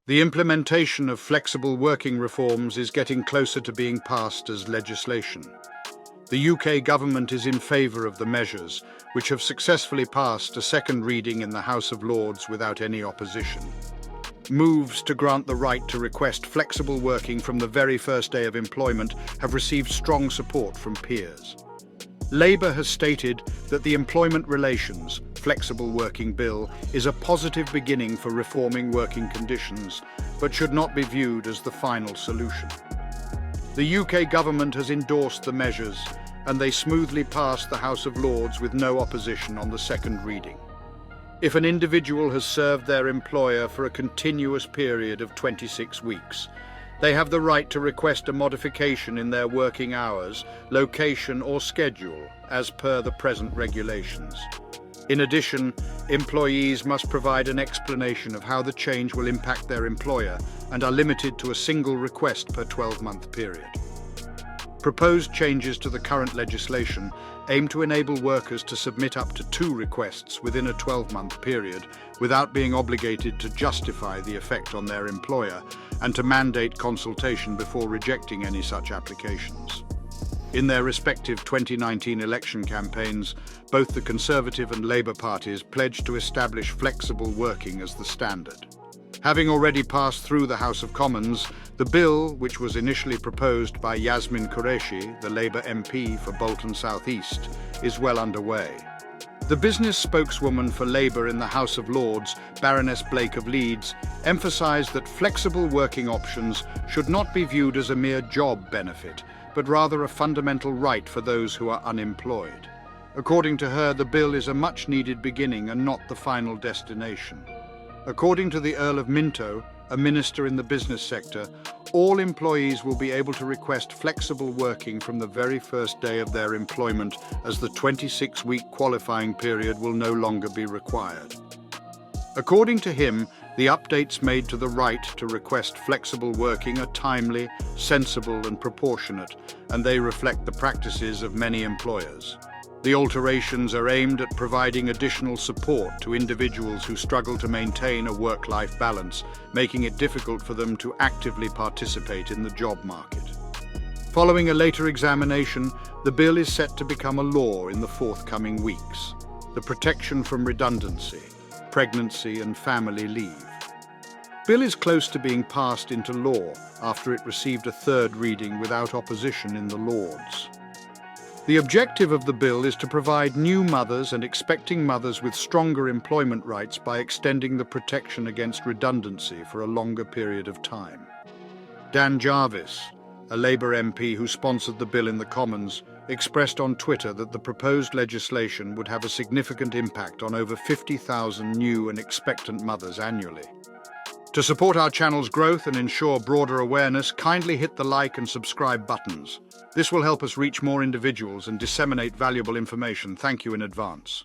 The implementation of flexible working reforms is getting closer to being passed as legislation. The UK government is in favour of the measures, which have successfully passed a second reading in the House of Lords without any opposition. Moves to grant the right to request flexible working from the very first day of employment have received strong support from peers. Labour has stated that the Employment Relations Flexible Working Bill is a positive beginning for reforming working conditions, but should not be viewed as the final solution. The UK government has endorsed the measures, and they smoothly passed the House of Lords with no opposition on the second reading. If an individual has served their employer for a continuous period of 26 weeks, they have the right to request a modification in their working hours, location or schedule, as per the present regulations. In addition, employees must provide an explanation of how the change will impact their employer and are limited to a single request per 12-month period. Proposed changes to the current legislation aim to enable workers to submit up to 2 requests within a 12-month period without being obligated to justify the effect on their employer and to mandate consultation before rejecting any such applications. In their respective 2019 election campaigns, both the Conservative and Labour parties pledged to establish flexible working as the standard. Having already passed through the House of Commons, the bill, which was initially proposed by Yasmin Qureshi, the Labour MP for Bolton South East, is well underway. The business spokeswoman for Labour in the House of Lords, Baroness Blake of Leeds, emphasised that flexible working options should not be viewed as a mere job benefit, but rather a fundamental right for those who are unemployed. According to her, the bill is a much-needed beginning and not the final destination. According to the Earl of Minto, a minister in the business sector, all employees will be able to request flexible working from the very first day of their employment, as the 26-week qualifying period will no longer be required. According to him, the updates made to the right to request flexible working are timely, sensible and proportionate, and they reflect the practices of many employers. The alterations are aimed at providing additional support to individuals who struggle to maintain a work-life balance, making it difficult for them to actively participate in the job market. Following a later examination, the bill is set to become a law in the forthcoming weeks. The protection from redundancy, pregnancy and family leave. Bill is close to being passed into law after it received a third reading without opposition in the Lords. The objective of the bill is to provide new mothers and expecting mothers with stronger employment rights by extending the protection against redundancy for a longer period of time. Dan Jarvis, a Labour MP who sponsored the bill in the Commons, expressed on Twitter that the proposed legislation would have a significant impact on over 50,000 new and expectant mothers annually. To support our channel's growth and ensure broader awareness, kindly hit the like and subscribe buttons. This will help us reach more individuals and disseminate valuable information. Thank you in advance.